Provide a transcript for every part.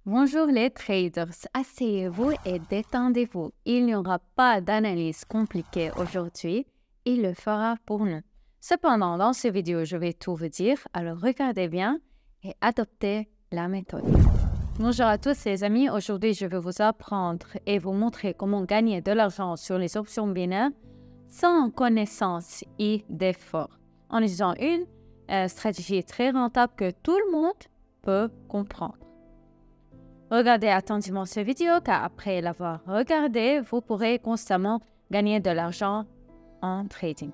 Bonjour les traders, asseyez-vous et détendez-vous. Il n'y aura pas d'analyse compliquée aujourd'hui, il le fera pour nous. Cependant, dans cette vidéo, je vais tout vous dire, alors regardez bien et adoptez la méthode. Bonjour à tous les amis, aujourd'hui je vais vous apprendre et vous montrer comment gagner de l'argent sur les options binaires sans connaissance et d'effort, en utilisant une stratégie très rentable que tout le monde peut comprendre. Regardez attentivement cette vidéo car après l'avoir regardée, vous pourrez constamment gagner de l'argent en trading.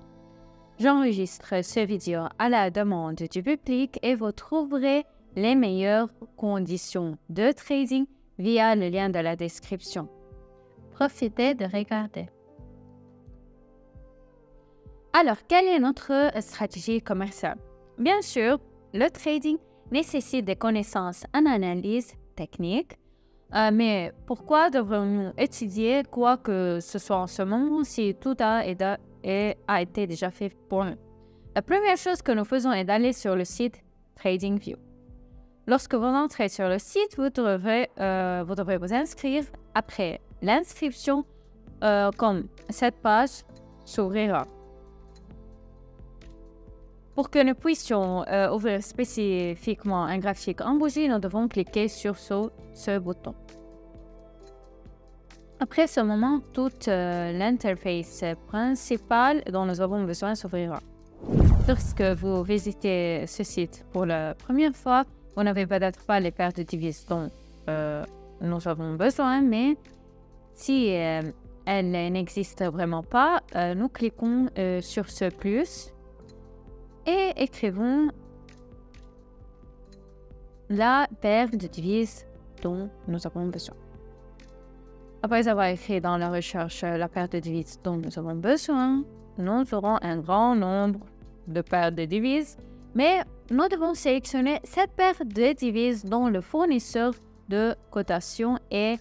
J'enregistre cette vidéo à la demande du public et vous trouverez les meilleures conditions de trading via le lien de la description. Profitez de regarder. Alors, quelle est notre stratégie commerciale? Bien sûr, le trading nécessite des connaissances en analyse technique, mais pourquoi devrions-nous étudier quoi que ce soit en ce moment si tout a été déjà fait pour nous? La première chose que nous faisons est d'aller sur le site TradingView. Lorsque vous entrez sur le site, vous devrez vous inscrire. Après l'inscription, comme cette page s'ouvrira. Pour que nous puissions ouvrir spécifiquement un graphique en bougie, nous devons cliquer sur ce bouton. Après ce moment, toute l'interface principale dont nous avons besoin s'ouvrira. Lorsque vous visitez ce site pour la première fois, vous n'avez peut-être pas les paires de devises dont nous avons besoin, mais si elles n'existent vraiment pas, nous cliquons sur ce plus et écrivons la paire de devises dont nous avons besoin. Après avoir écrit dans la recherche la paire de devises dont nous avons besoin, nous aurons un grand nombre de paires de devises, mais nous devons sélectionner cette paire de devises dont le fournisseur de cotation est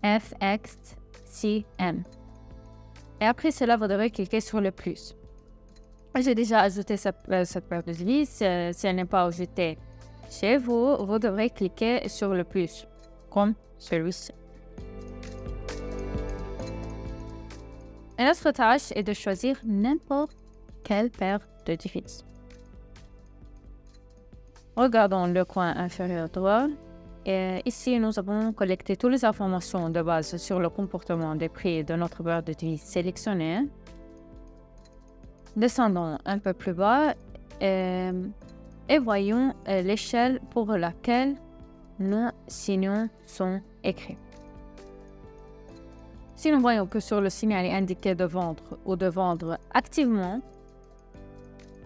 FXCM. Et après cela, vous devrez cliquer sur le plus. J'ai déjà ajouté cette paire de devises. Si elle n'est pas ajoutée chez vous, vous devrez cliquer sur le plus, comme celui-ci. Et notre tâche est de choisir n'importe quelle paire de devises. Regardons le coin inférieur droit. Et ici, nous avons collecté toutes les informations de base sur le comportement des prix de notre paire de devises sélectionnée. Descendons un peu plus bas et voyons l'échelle pour laquelle nos signaux sont écrits. Si nous voyons que sur le signal est indiqué de vendre ou de vendre activement,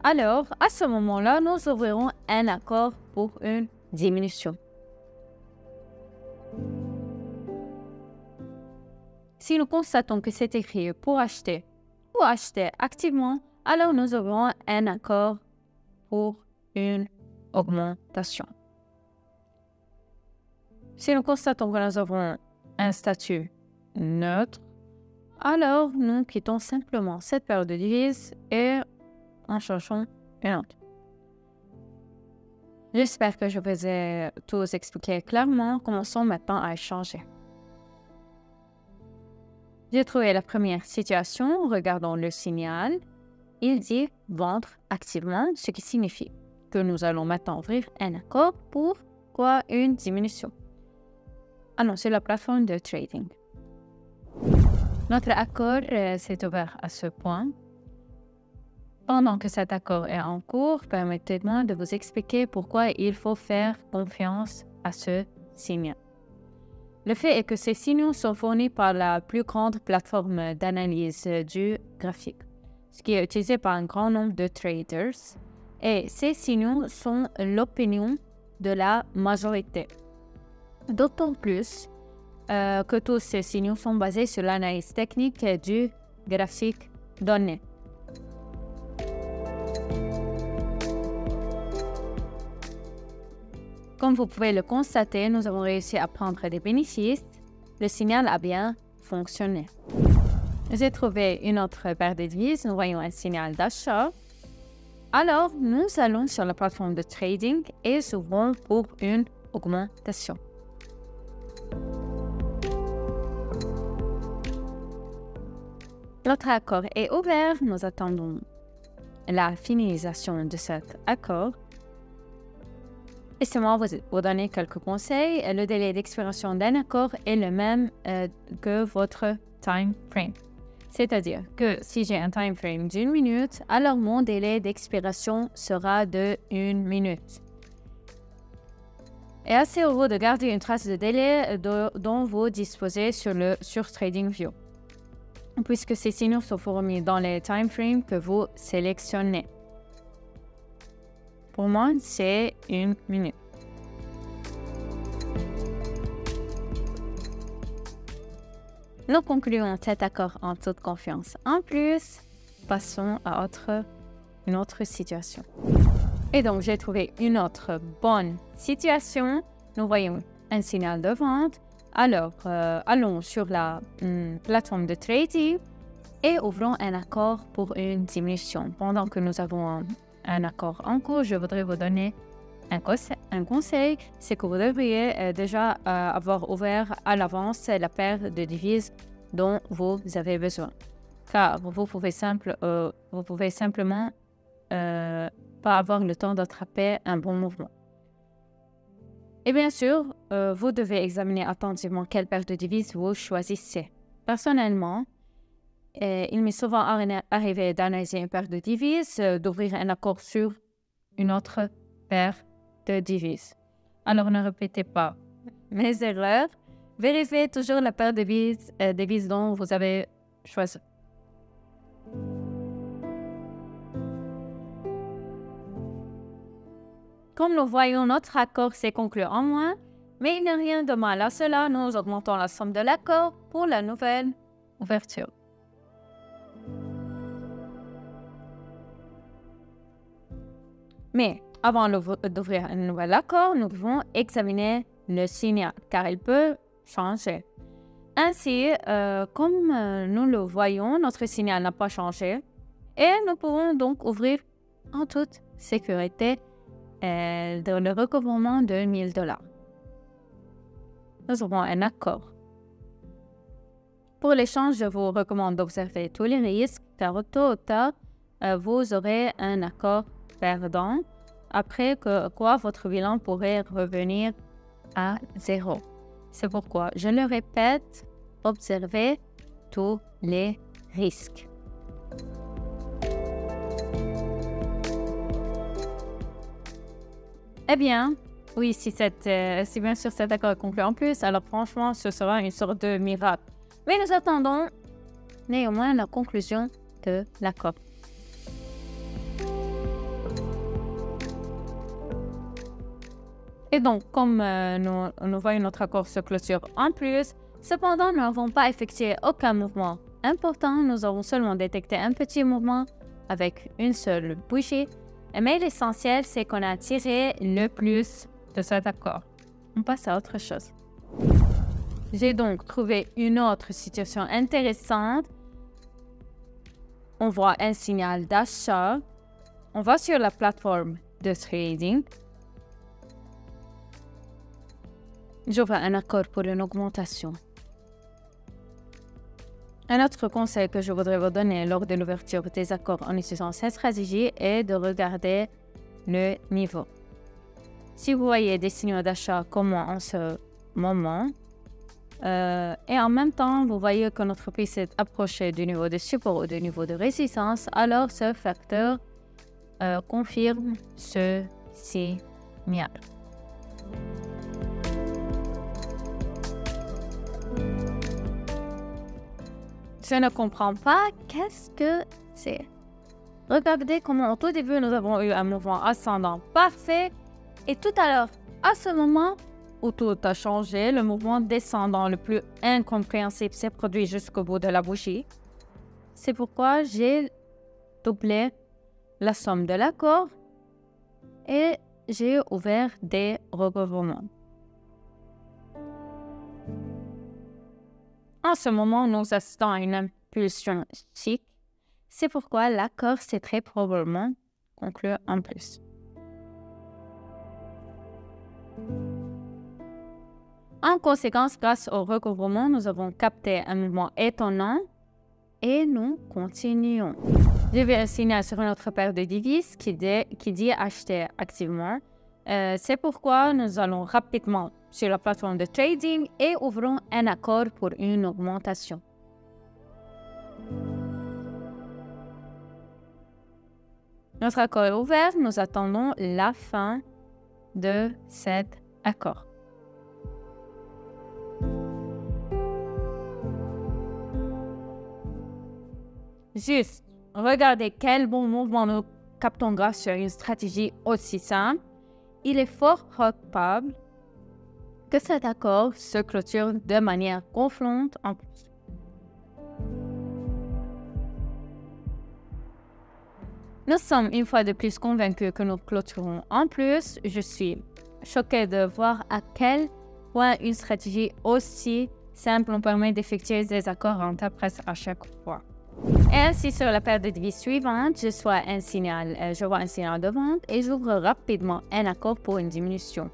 alors à ce moment-là, nous ouvrirons un accord pour une diminution. Si nous constatons que c'est écrit pour acheter ou acheter activement, alors nous aurons un accord pour une augmentation. Si nous constatons que nous avons un statut neutre, alors nous quittons simplement cette paire de devises et en cherchons une autre. J'espère que je vous ai tous expliqué clairement. Commençons maintenant à échanger. J'ai trouvé la première situation. Regardons le signal. Il dit vendre activement, ce qui signifie que nous allons maintenant ouvrir un accord pour une diminution. Annoncer la plateforme de trading. Notre accord s'est ouvert à ce point. Pendant que cet accord est en cours, permettez-moi de vous expliquer pourquoi il faut faire confiance à ce signal. Le fait est que ces signaux sont fournis par la plus grande plateforme d'analyse du graphique, ce qui est utilisé par un grand nombre de traders, et ces signaux sont l'opinion de la majorité. D'autant plus que tous ces signaux sont basés sur l'analyse technique du graphique donné. Comme vous pouvez le constater, nous avons réussi à prendre des bénéfices. Le signal a bien fonctionné. J'ai trouvé une autre paire de devises. Nous voyons un signal d'achat. Alors, nous allons sur la plateforme de trading et ouvrons pour une augmentation. Notre accord est ouvert. Nous attendons la finalisation de cet accord. Laissez-moi vous donner quelques conseils. Le délai d'expiration d'un accord est le même que votre time frame. C'est-à-dire que si j'ai un time frame d'1 minute, alors mon délai d'expiration sera de 1 minute. Et assurez-vous de garder une trace de délai dont vous disposez sur TradingView, puisque ces signaux sont fournis dans les time frames que vous sélectionnez. Pour moi, c'est 1 minute. Nous concluons cet accord en toute confiance. En plus, passons à une autre situation. Et donc, j'ai trouvé une autre bonne situation. Nous voyons un signal de vente. Alors, allons sur la plateforme de trading et ouvrons un accord pour une diminution. Pendant que nous avons un accord en cours, je voudrais vous donner un conseil, c'est que vous devriez déjà avoir ouvert à l'avance la paire de devises dont vous avez besoin. Car vous pouvez simplement pas avoir le temps d'attraper un bon mouvement. Et bien sûr, vous devez examiner attentivement quelle paire de devises vous choisissez. Personnellement, il m'est souvent arrivé d'analyser une paire de devises, d'ouvrir un accord sur une autre paire de devises. Alors ne répétez pas mes erreurs. Vérifiez toujours la paire de devises dont vous avez choisi. Comme nous voyons, notre accord s'est conclu en moins, mais il n'y a rien de mal à cela. Nous augmentons la somme de l'accord pour la nouvelle ouverture. Mais avant d'ouvrir un nouvel accord, nous devons examiner le signal, car il peut changer. Ainsi, comme nous le voyons, notre signal n'a pas changé et nous pouvons donc ouvrir en toute sécurité le recouvrement de $1000. Nous avons un accord. Pour l'échange, je vous recommande d'observer tous les risques, car tôt ou tard, vous aurez un accord perdant, après quoi votre bilan pourrait revenir à 0. C'est pourquoi, je le répète, observez tous les risques. Eh bien, oui, si bien sûr cet accord est conclu en plus, alors franchement, ce sera une sorte de miracle. Mais nous attendons néanmoins la conclusion de l'accord. Et donc, comme nous voyons notre accord se clôture en plus, cependant, nous n'avons pas effectué aucun mouvement important. Nous avons seulement détecté un petit mouvement avec une seule bougie. Mais l'essentiel, c'est qu'on a tiré le plus de cet accord. On passe à autre chose. J'ai donc trouvé une autre situation intéressante. On voit un signal d'achat. On va sur la plateforme de trading. J'ouvre un accord pour une augmentation. Un autre conseil que je voudrais vous donner lors de l'ouverture des accords en utilisant cette stratégie est de regarder le niveau. Si vous voyez des signaux d'achat comme moi en ce moment, et en même temps vous voyez que notre prix s'est approché du niveau de support ou du niveau de résistance, alors ce facteur confirme ce signal. Je ne comprends pas qu'est-ce que c'est. Regardez comment au tout début nous avons eu un mouvement ascendant parfait et tout à l'heure, à ce moment où tout a changé, le mouvement descendant le plus incompréhensible s'est produit jusqu'au bout de la bougie. C'est pourquoi j'ai doublé la somme de l'accord et j'ai ouvert des recouvrements. En ce moment, nous assistons à une impulsion chic. C'est pourquoi l'accord s'est très probablement conclu en plus. En conséquence, grâce au recouvrement, nous avons capté un mouvement étonnant et nous continuons. J'ai vu un signal sur notre paire de devises qui dit acheter activement. C'est pourquoi nous allons rapidement sur la plateforme de trading et ouvrons un accord pour une augmentation. Notre accord est ouvert, nous attendons la fin de cet accord. Juste, regardez quel bon mouvement nous captons grâce à une stratégie aussi simple. Il est fort probable que cet accord se clôture de manière gonflante en plus. Nous sommes une fois de plus convaincus que nous clôturons en plus. Je suis choquée de voir à quel point une stratégie aussi simple nous permet d'effectuer des accords rentables presque à chaque fois. Et ainsi, sur la paire de devises suivante, je vois un signal de vente et j'ouvre rapidement un accord pour une diminution.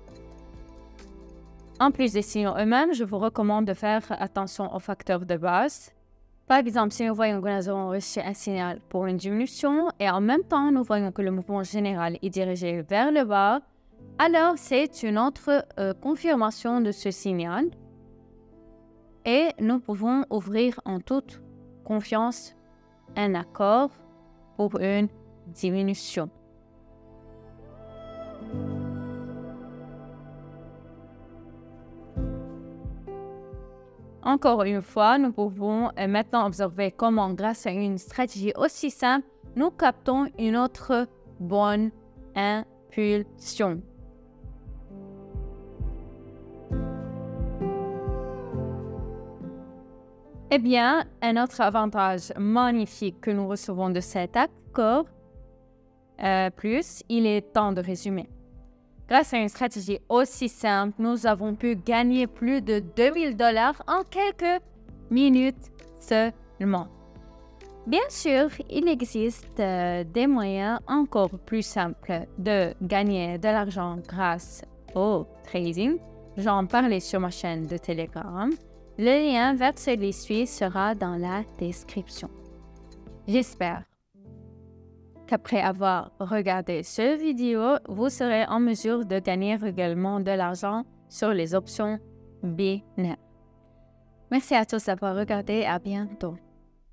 En plus des signaux eux-mêmes, je vous recommande de faire attention aux facteurs de base. Par exemple, si nous voyons que nous avons reçu un signal pour une diminution et en même temps, nous voyons que le mouvement général est dirigé vers le bas, alors c'est une autre confirmation de ce signal et nous pouvons ouvrir en toute confiance un accord pour une diminution. Encore une fois, nous pouvons maintenant observer comment, grâce à une stratégie aussi simple, nous captons une autre bonne impulsion. Eh bien, un autre avantage magnifique que nous recevons de cet accord, il est temps de résumer. Grâce à une stratégie aussi simple, nous avons pu gagner plus de $2000 en quelques minutes seulement. Bien sûr, il existe des moyens encore plus simples de gagner de l'argent grâce au trading. J'en parlais sur ma chaîne de Telegram. Le lien vers celui-ci sera dans la description. J'espère qu'après avoir regardé cette vidéo, vous serez en mesure de gagner également de l'argent sur les options binaires. Merci à tous d'avoir regardé et à bientôt.